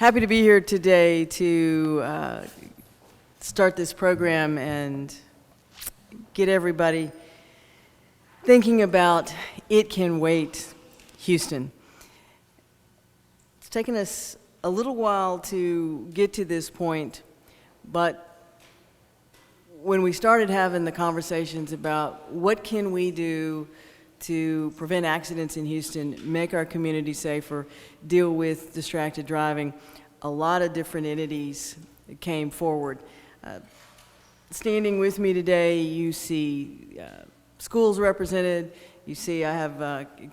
Happy to be here today to start this program and get everybody thinking about It Can Wait, Houston. It's taken us a little while to get to this point, but when we started having the conversations about what can we do to prevent accidents in Houston, make our community safer, deal with distracted driving, a lot of different entities came forward. Standing with me today, you see schools represented. You see I have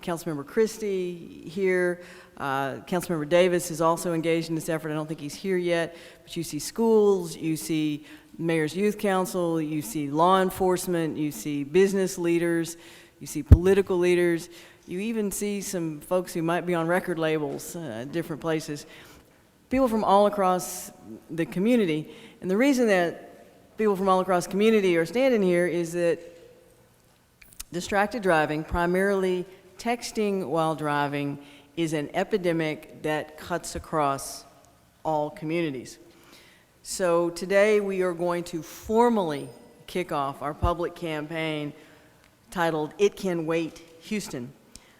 Councilmember Christie here. Councilmember Davis is also engaged in this effort. I don't think he's here yet, but you see schools, you see Mayor's Youth Council, you see law enforcement, you see business leaders, you see political leaders, you even see some folks who might be on record labels at different places. People from all across the community. And the reason that people from all across the community are standing here is that distracted driving, primarily texting while driving, is an epidemic that cuts across all communities. So today we are going to formally kick off our public campaign titled It Can Wait, Houston.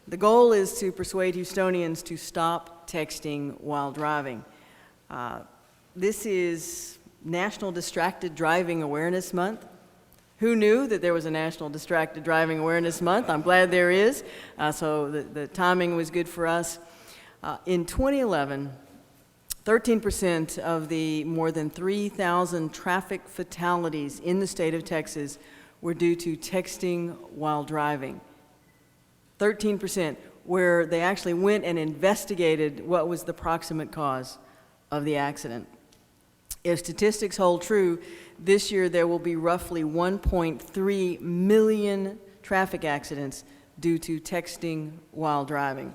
The goal is to persuade Houstonians to stop texting while driving. This is National Distracted Driving Awareness Month. Who knew that there was a National Distracted Driving Awareness Month? I'm glad there is, so the timing was good for us. In 2011, 13% of the more than 3,000 traffic fatalities in the state of Texas were due to texting while driving. 13%, where they actually went and investigated what was the proximate cause of the accident. If statistics hold true, this year there will be roughly 1.3 million traffic accidents due to texting while driving.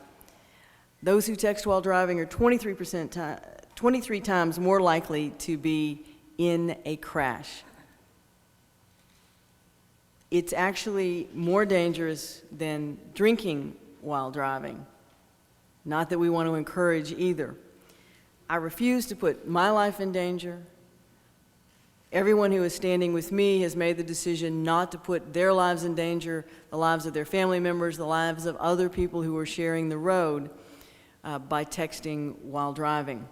Those who text while driving are 23 times more likely to be in a crash. It's actually more dangerous than drinking while driving. Not that we want to encourage either. I refuse to put my life in danger. Everyone who is standing with me has made the decision not to put their lives in danger, the lives of their family members, the lives of other people who are sharing the road by texting while driving.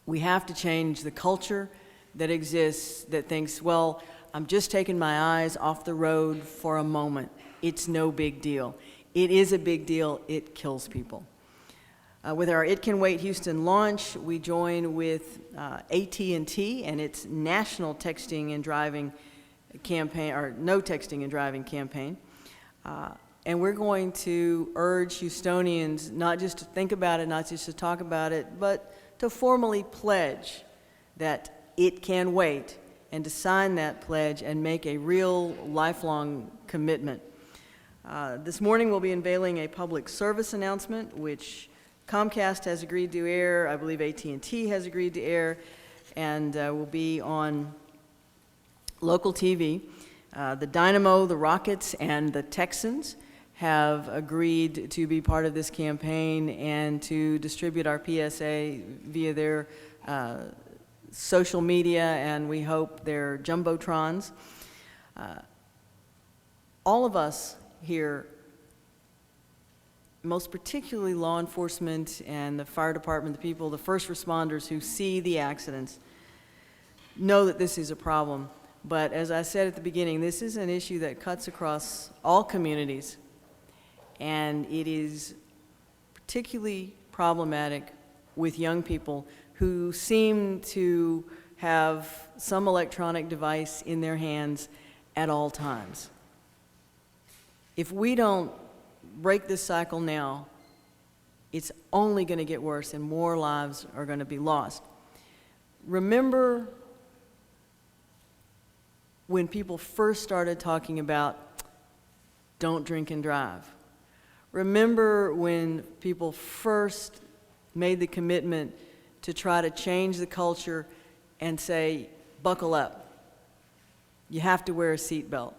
We have to change the culture that exists that thinks, well, I'm just taking my eyes off the road for a moment. It's no big deal. It is a big deal. It kills people. With our It Can Wait Houston launch, we join with AT&T and its national texting and driving campaign, or no texting and driving campaign. And we're going to urge Houstonians not just to think about it, not just to talk about it, but to formally pledge that it can wait, and to sign that pledge and make a real lifelong commitment. This morning we'll be unveiling a public service announcement, which Comcast has agreed to air, I believe AT&T has agreed to air, and will be on local TV. The Dynamo, the Rockets, and the Texans have agreed to be part of this campaign and to distribute our PSA via their social media, and we hope their jumbotrons. All of us here, most particularly law enforcement and the fire department, the people, the first responders who see the accidents, know that this is a problem. But as I said at the beginning, this is an issue that cuts across all communities, and it is particularly problematic with young people who seem to have some electronic device in their hands at all times. If we don't break this cycle now, it's only going to get worse and more lives are going to be lost. Remember when people first started talking about don't drink and drive. Remember when people first made the commitment to try to change the culture and say, buckle up. You have to wear a seatbelt.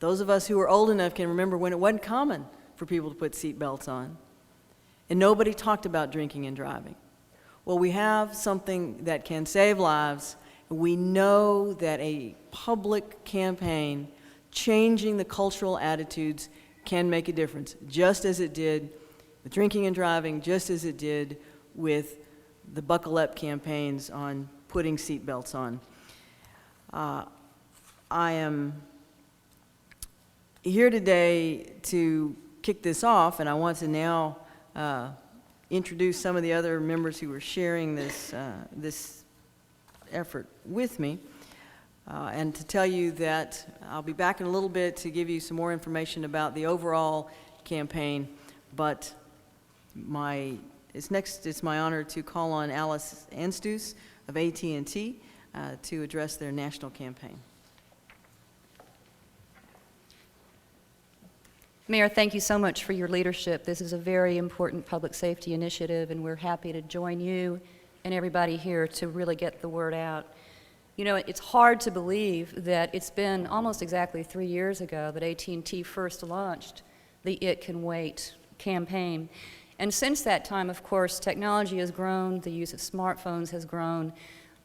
Those of us who are old enough can remember when it wasn't common for people to put seatbelts on. and nobody talked about drinking and driving. Well, we have something that can save lives. We know that a public campaign changing the cultural attitudes can make a difference, just as it did with drinking and driving, just as it did with the Buckle Up campaigns on putting seatbelts on. I am here today to kick this off, and I want to now introduce some of the other members who are sharing this effort with me, and to tell you that I'll be back in a little bit to give you some more information about the overall campaign, but it's my honor to call on Anstice of ATT to address their national campaign. Mayor, thank you so much for your leadership. This is a very important public safety initiative, and we're happy to join you and everybody here to really get the word out. You know, it's hard to believe that it's been almost exactly 3 years ago that AT&T first launched the It Can Wait campaign. And since that time, of course, technology has grown, the use of smartphones has grown,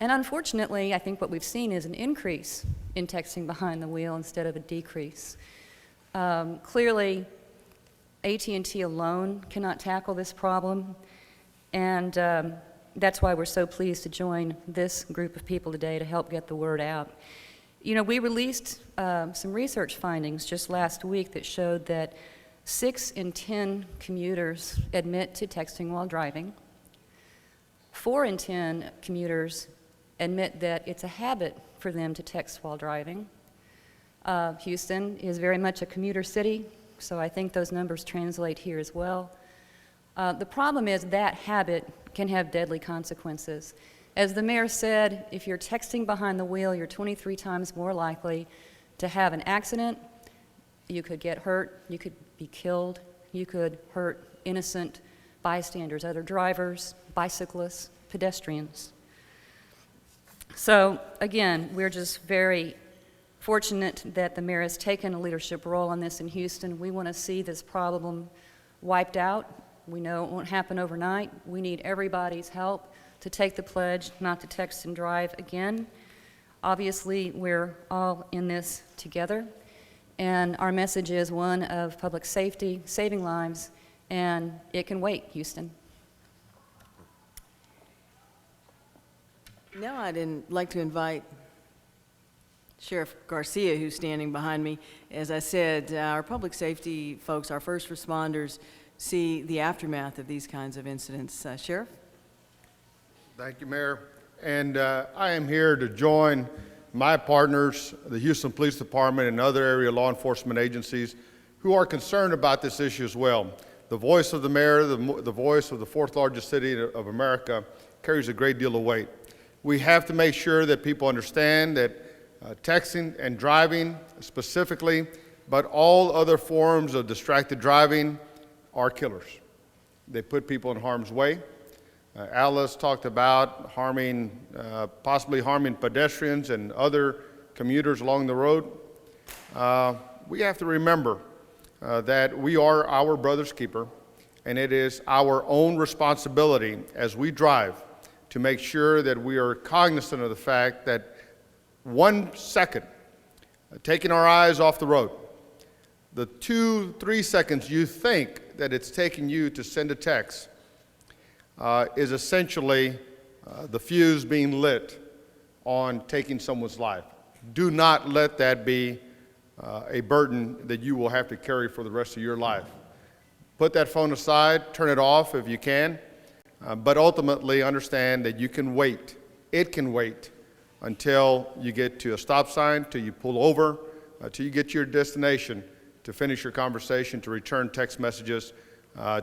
and unfortunately, I think what we've seen is an increase in texting behind the wheel instead of a decrease. Clearly, AT&T alone cannot tackle this problem, and that's why we're so pleased to join this group of people today to help get the word out. You know, we released some research findings just last week that showed that 6 in 10 commuters admit to texting while driving. 4 in 10 commuters admit that it's a habit for them to text while driving. Houston is very much a commuter city, so I think those numbers translate here as well. The problem is that habit can have deadly consequences. As the mayor said, if you're texting behind the wheel, you're 23 times more likely to have an accident. You could get hurt, you could be killed, you could hurt innocent bystanders, other drivers, bicyclists, pedestrians. So again, we're just very fortunate that the mayor has taken a leadership role on this in Houston. We want to see this problem wiped out. We know it won't happen overnight. We need everybody's help to take the pledge not to text and drive again. Obviously, we're all in this together, and our message is one of public safety, saving lives, and it can wait, Houston. Now I'd like to invite Sheriff Garcia, who's standing behind me. As I said, our public safety folks, our first responders, see the aftermath of these kinds of incidents. Sheriff? Thank you, Mayor. And I am here to join my partners, the Houston Police Department and other area law enforcement agencies who are concerned about this issue as well. The voice of the mayor, the voice of the 4th largest city of America carries a great deal of weight. We have to make sure that people understand that texting and driving specifically, but all other forms of distracted driving are killers. They put people in harm's way. Alice talked about possibly harming pedestrians and other commuters along the road. We have to remember that we are our brother's keeper, and it is our own responsibility as we drive to make sure that we are cognizant of the fact that 1 second, taking our eyes off the road, the 2-3 seconds you think that it's taking you to send a text is essentially the fuse being lit on taking someone's life. Do not let that be a burden that you will have to carry for the rest of your life. Put that phone aside, turn it off if you can, but ultimately understand that you can wait. It can wait until you get to a stop sign, till you pull over, till you get to your destination, to finish your conversation, to return text messages,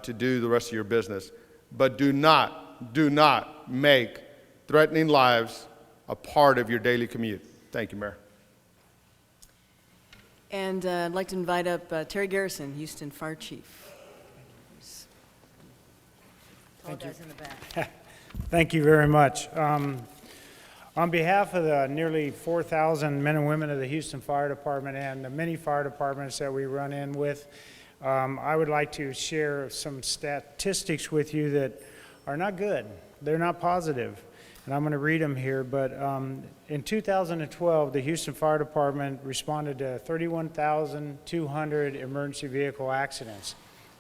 to do the rest of your business. But do not make threatening lives a part of your daily commute. Thank you, Mayor. And I'd like to invite up Terry Garrison, Houston Fire Chief. Thank you. In the back. Thank you very much. On behalf of the nearly 4,000 men and women of the Houston Fire Department and the many fire departments that we run in with, I would like to share some statistics with you that are not good. They're not positive. And I'm going to read them here, but in 2012, the Houston Fire Department responded to 31,200 emergency vehicle accidents.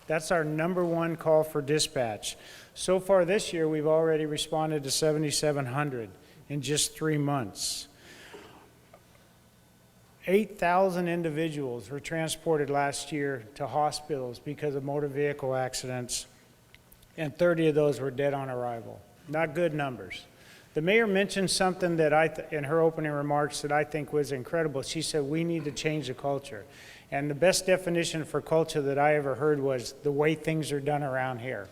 That's our #1 call for dispatch. So far this year, we've already responded to 7,700 in just 3 months. 8,000 individuals were transported last year to hospitals because of motor vehicle accidents, and 30 of those were dead on arrival. Not good numbers. The mayor mentioned something that in her opening remarks that I think was incredible. She said, we need to change the culture. And the best definition for culture that I ever heard was the way things are done around here.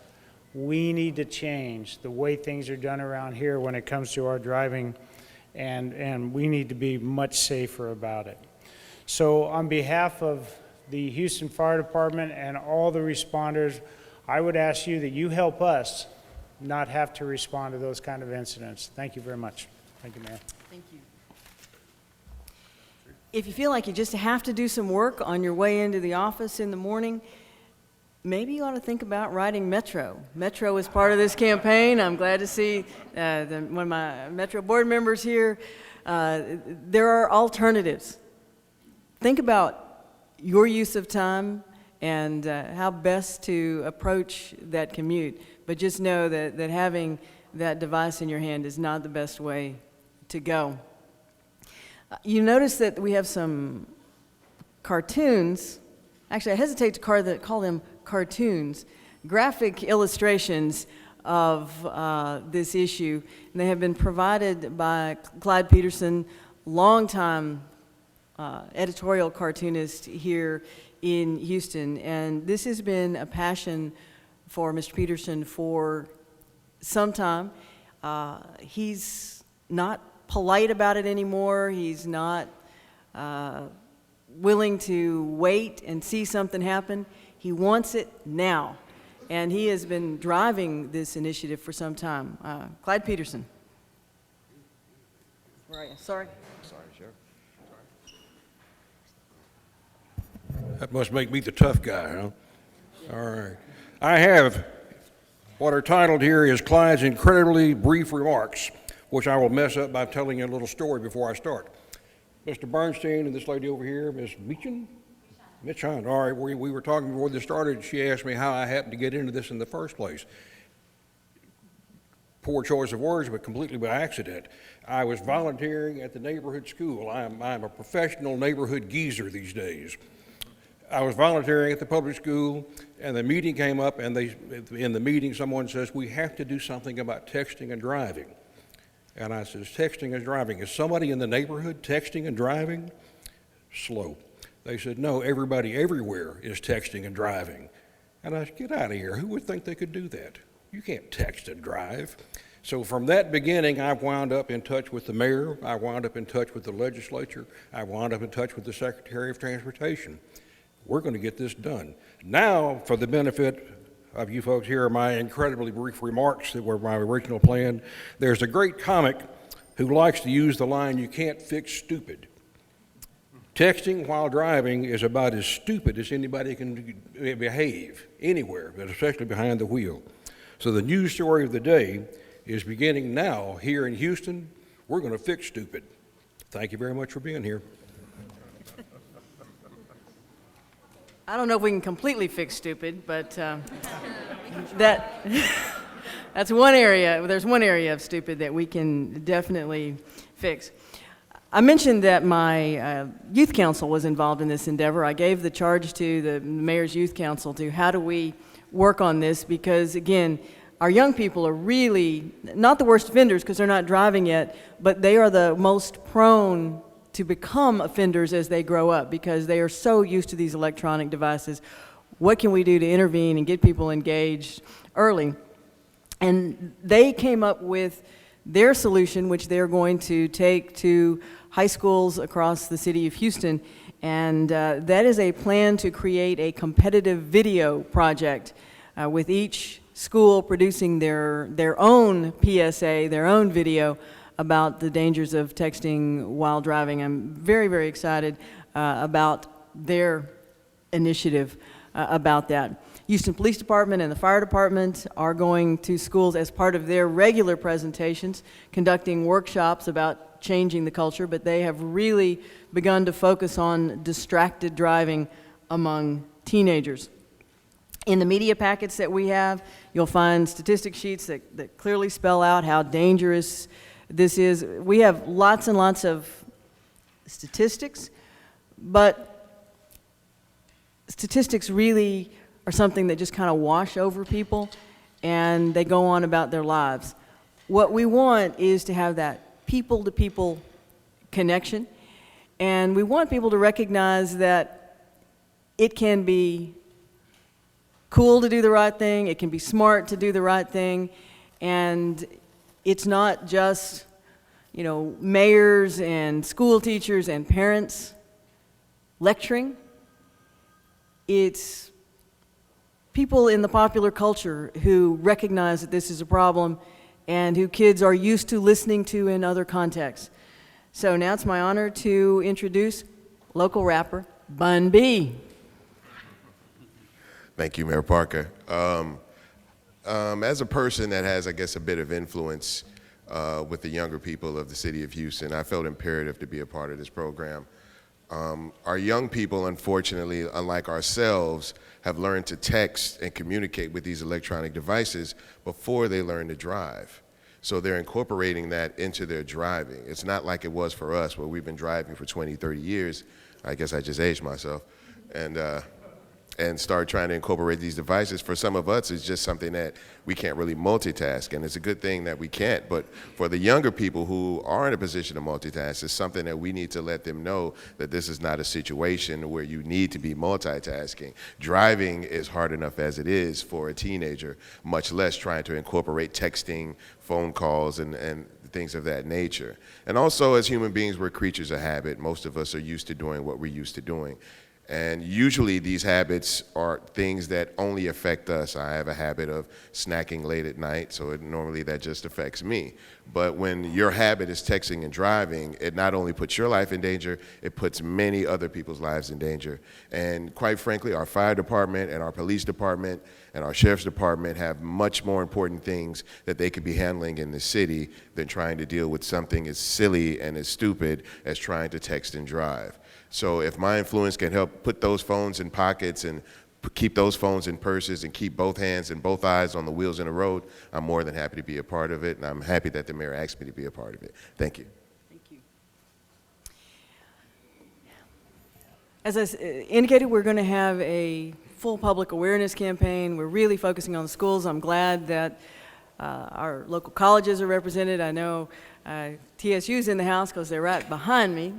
We need to change the way things are done around here when it comes to our driving, and we need to be much safer about it. So on behalf of the Houston Fire Department and all the responders, I would ask you that you help us not have to respond to those kind of incidents. Thank you very much. Thank you, Mayor. Thank you. If you feel like you just have to do some work on your way into the office in the morning, maybe you ought to think about riding Metro. Metro is part of this campaign. I'm glad to see one of my Metro board members here. There are alternatives. Think about your use of time and how best to approach that commute. But just know that having that device in your hand is not the best way to go. You notice that we have some cartoons. Actually, I hesitate to call them cartoons, graphic illustrations of this issue. And they have been provided by Clyde Peterson, longtime editorial cartoonist here in Houston. And this has been a passion for Mr. Peterson for some time. He's not polite about it anymore. He's not willing to wait and see something happen. He wants it now. And he has been driving this initiative for some time. Clyde Peterson. Where are you? Sorry. Sorry, Sheriff. That must make me the tough guy, huh? All right. I have what are titled here is Clyde's Incredibly Brief Remarks, which I will mess up by telling you a little story before I start. Mr. Bernstein and this lady over here, Ms. Meechan? Mitchon. All right, we were talking before this started. She asked me how I happened to get into this in the first place. Poor choice of words, but completely by accident. I was volunteering at the neighborhood school. I'm a professional neighborhood geezer these days. I was volunteering at the public school, and the meeting came up, and in the meeting someone says, we have to do something about texting and driving. And I says, texting and driving. Is somebody in the neighborhood texting and driving? Slow. They said, no, everybody everywhere is texting and driving. And I said, get out of here. Who would think they could do that? You can't text and drive. So from that beginning, I wound up in touch with the mayor. I wound up in touch with the legislature. I wound up in touch with the Secretary of Transportation. We're going to get this done. Now, for the benefit of you folks here, my incredibly brief remarks that were my original plan. There's a great comic who likes to use the line, you can't fix stupid. Texting while driving is about as stupid as anybody can behave anywhere, but especially behind the wheel. So the news story of the day is beginning now here in Houston. We're going to fix stupid. Thank you very much for being here. I don't know if we can completely fix stupid, but that's one area. There's one area of stupid that we can definitely fix. I mentioned that my youth council was involved in this endeavor. I gave the charge to the mayor's youth council to how do we work on this, because again, our young people are really not the worst offenders because they're not driving yet, but they are the most prone to become offenders as they grow up because they are so used to these electronic devices. What can we do to intervene and get people engaged early? And they came up with their solution, which they're going to take to high schools across the city of Houston. And that is a plan to create a competitive video project with each school producing their own PSA, their own video about the dangers of texting while driving. I'm very, very excited about their initiative. about that. Houston Police Department and the Fire Department are going to schools as part of their regular presentations, conducting workshops about changing the culture, but they have really begun to focus on distracted driving among teenagers. In the media packets that we have, you'll find statistic sheets that clearly spell out how dangerous this is. We have lots and lots of statistics, but statistics really are something that just kind of wash over people and they go on about their lives. What we want is to have that people-to-people connection, and we want people to recognize that it can be cool to do the right thing, it can be smart to do the right thing, and it's not just, you know, mayors and school teachers and parents lecturing. It's people in the popular culture who recognize that this is a problem and who kids are used to listening to in other contexts. So now it's my honor to introduce local rapper Bun B. Thank you, Mayor Parker. As a person that has, I guess, a bit of influence with the younger people of the city of Houston, I felt imperative to be a part of this program. Our young people, unfortunately, unlike ourselves, have learned to text and communicate with these electronic devices before they learn to drive. So they're incorporating that into their driving. It's not like it was for us, where we've been driving for 20, 30 years. I guess I just aged myself. And start trying to incorporate these devices. For some of us, it's just something that we can't really multitask, and it's a good thing that we can't. But for the younger people who are in a position to multitask, it's something that we need to let them know that this is not a situation where you need to be multitasking. Driving is hard enough as it is for a teenager, much less trying to incorporate texting, phone calls, and things of that nature. And also, as human beings, we're creatures of habit. Most of us are used to doing what we're used to doing. And usually these habits are things that only affect us. I have a habit of snacking late at night, so normally that just affects me. But when your habit is texting and driving, it not only puts your life in danger, it puts many other people's lives in danger. And quite frankly, our fire department and our police department and our sheriff's department have much more important things that they could be handling in the city than trying to deal with something as silly and as stupid as trying to text and drive. So if my influence can help put those phones in pockets and keep those phones in purses and keep both hands and both eyes on the wheels in the road, I'm more than happy to be a part of it, and I'm happy that the mayor asked me to be a part of it. Thank you. Thank you. As I indicated, we're going to have a full public awareness campaign. We're really focusing on the schools. I'm glad that our local colleges are represented. I know TSU's in the house because they're right behind me.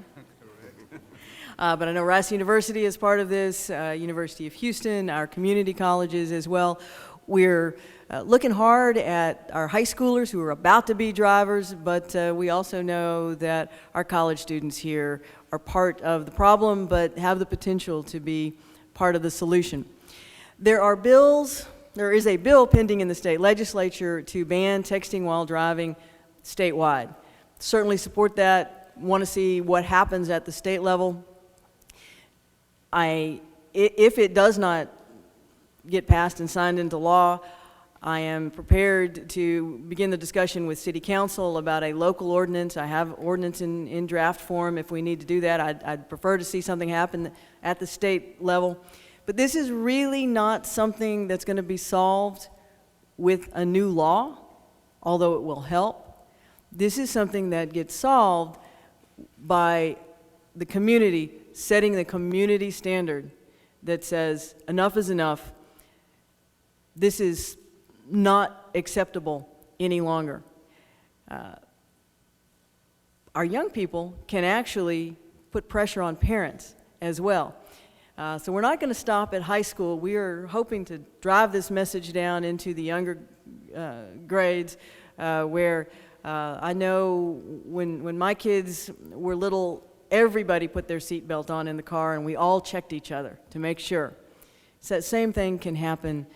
But I know Rice University is part of this, University of Houston, our community colleges as well. We're looking hard at our high schoolers who are about to be drivers, but we also know that our college students here are part of the problem, but have the potential to be part of the solution. There is a bill pending in the state legislature to ban texting while driving statewide. Certainly support that, want to see what happens at the state level. If it does not get passed and signed into law, I am prepared to begin the discussion with City Council about a local ordinance. I have ordinance in draft form if we need to do that. I'd prefer to see something happen at the state level. But this is really not something that's going to be solved with a new law, although it will help. This is something that gets solved by the community setting the community standard that says enough is enough. This is not acceptable any longer. Our young people can actually put pressure on parents as well. So we're not going to stop at high school. We are hoping to drive this message down into the younger grades where I know when my kids were little, everybody put their seatbelt on in the car, and we all checked each other to make sure. So that same thing can happen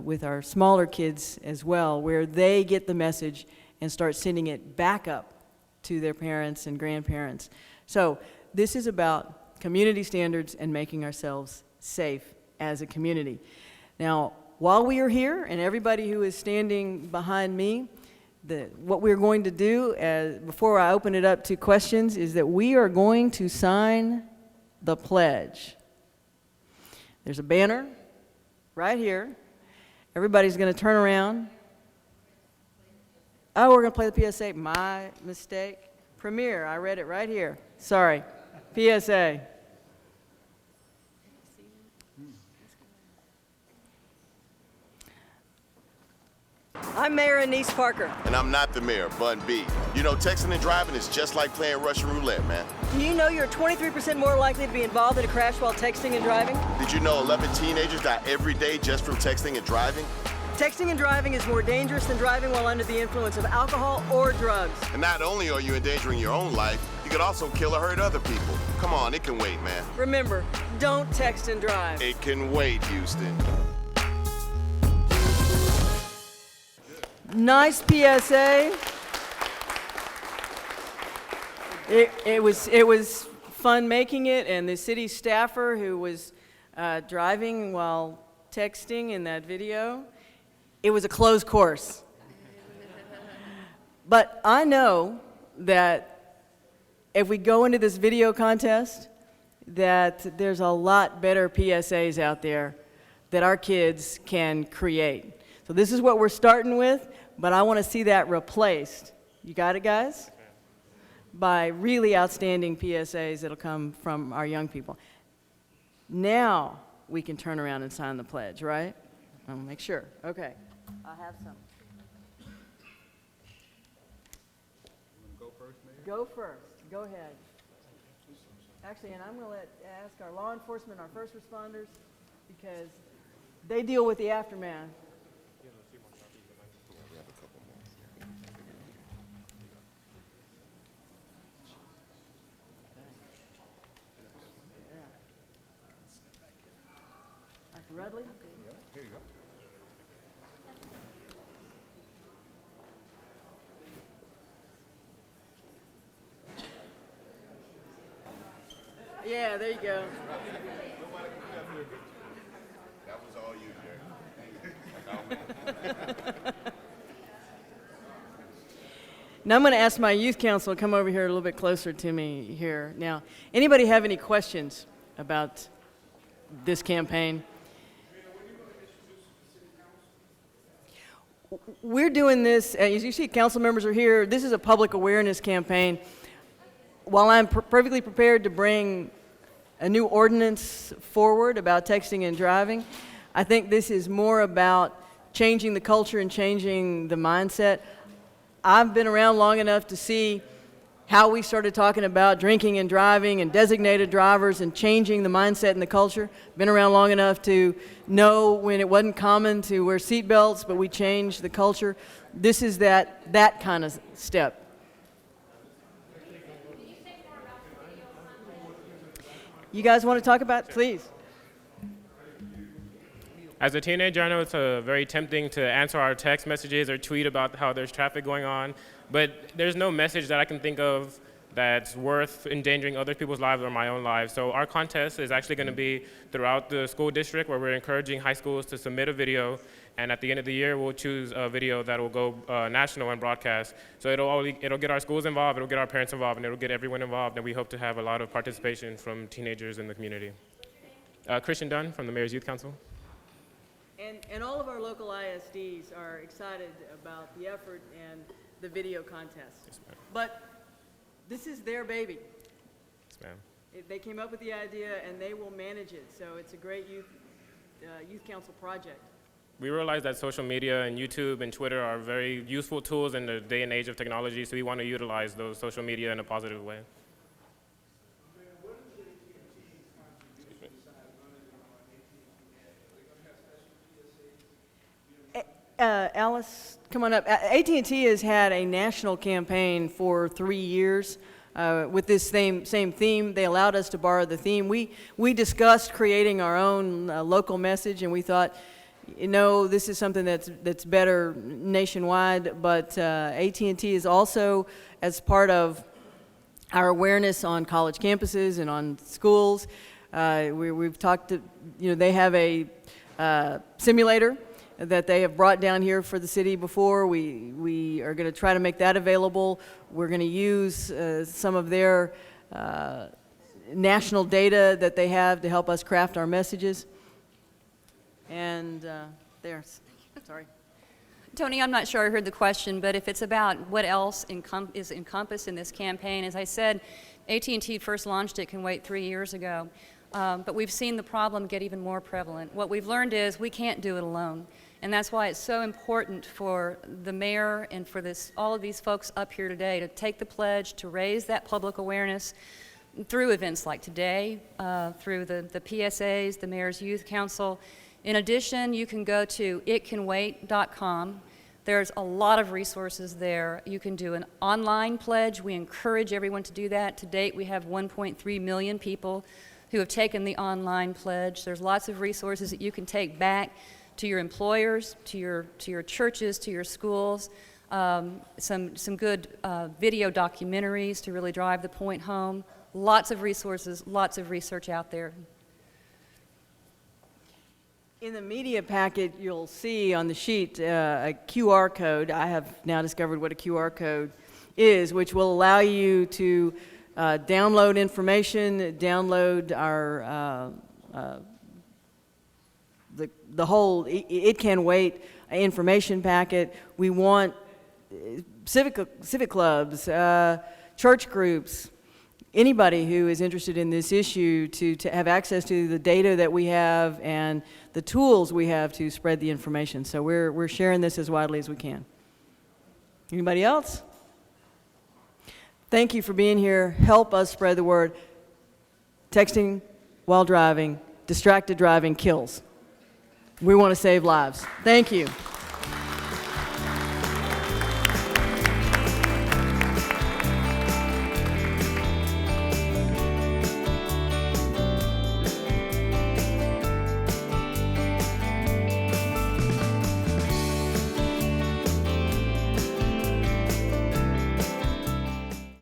with our smaller kids as well, where they get the message and start sending it back up to their parents and grandparents. So this is about community standards and making ourselves safe as a community. Now, while we are here, and everybody who is standing behind me, what we're going to do, before I open it up to questions, is that we are going to sign the pledge. There's a banner right here. Everybody's going to turn around. Oh, we're going to play the PSA. My mistake. Premier, I read it right here. Sorry. PSA. I'm Mayor Annise Parker. And I'm not the mayor, Bun B. You know, texting and driving is just like playing Russian roulette, man. Do you know you're 23% more likely to be involved in a crash while texting and driving? Did you know 11 teenagers die every day just from texting and driving? Texting and driving is more dangerous than driving while under the influence of alcohol or drugs. And not only are you endangering your own life, you could also kill or hurt other people. Come on, it can wait, man. Remember, don't text and drive. It can wait, Houston. Nice PSA. It was fun making it, and the city staffer who was driving while texting in that video, it was a closed course. But I know that if we go into this video contest, that there's a lot better PSAs out there that our kids can create. So this is what we're starting with, but I want to see that replaced. You got it, guys? By really outstanding PSAs that'll come from our young people. Now we can turn around and sign the pledge, right? I'll make sure. Okay. I have some. Go first, Mayor? Go first. Go ahead. Actually, and I'm going to ask our law enforcement, our first responders, because they deal with the aftermath. Dr. Rudley? Here you go. Yeah, there you go. That was all you, Jerry. Now I'm going to ask my youth council to come over here a little bit closer to me here. Now, anybody have any questions about this campaign? We're doing this, as you see, council members are here. This is a public awareness campaign. While I'm perfectly prepared to bring a new ordinance forward about texting and driving, I think this is more about changing the culture and changing the mindset. I've been around long enough to see how we started talking about drinking and driving and designated drivers and changing the mindset and the culture. Been around long enough to know when it wasn't common to wear seatbelts, but we changed the culture. This is that kind of step. You guys want to talk about it? Please. As a teenager, I know it's very tempting to answer our text messages or tweet about how there's traffic going on, but there's no message that I can think of that's worth endangering other people's lives or my own life. So our contest is actually going to be throughout the school district, where we're encouraging high schools to submit a video, and at the end of the year, we'll choose a video that will go national and broadcast. So it'll get our schools involved, it'll get our parents involved, and it'll get everyone involved, and we hope to have a lot of participation from teenagers in the community. Christian Dunn from the Mayor's Youth Council. And all of our local ISDs are excited about the effort and the video contest. Yes, ma'am. But this is their baby. Yes, ma'am. They came up with the idea and they will manage it. So it's a great youth council project. We realize that social media and YouTube and Twitter are very useful tools in the day and age of technology, so we want to utilize those social media in a positive way. Alice, come on up. AT&T has had a national campaign for 3 years with this same theme. They allowed us to borrow the theme. We discussed creating our own local message, and we thought, you know, this is something that's better nationwide. But AT&T is also, as part of our awareness on college campuses and on schools, We've talked to, they have a simulator that they have brought down here for the city before. We are going to try to make that available. We're going to use some of their national data that they have to help us craft our messages. And sorry. Tony, I'm not sure I heard the question, but if it's about what else is encompassed in this campaign, as I said, AT&T first launched It Can Wait 3 years ago, but we've seen the problem get even more prevalent. What we've learned is we can't do it alone, and that's why it's so important for the mayor and for all of these folks up here today to take the pledge to raise that public awareness through events like today, through the PSAs, the Mayor's Youth Council. In addition, you can go to itcanwait.com. There's a lot of resources there. You can do an online pledge. We encourage everyone to do that. To date, we have 1.3 million people who have taken the online pledge. There's lots of resources that you can take back to your employers, to your churches, to your schools. Some good video documentaries to really drive the point home. Lots of resources, lots of research out there. In the media packet, you'll see on the sheet a QR code. I have now discovered what a QR code is, which will allow you to download information, download our the whole It Can Wait information packet. We want civic clubs, church groups, anybody who is interested in this issue to have access to the data that we have and the tools we have to spread the information. So we're sharing this as widely as we can. Anybody else? Thank you for being here. Help us spread the word. Texting while driving, distracted driving kills. We want to save lives. Thank you.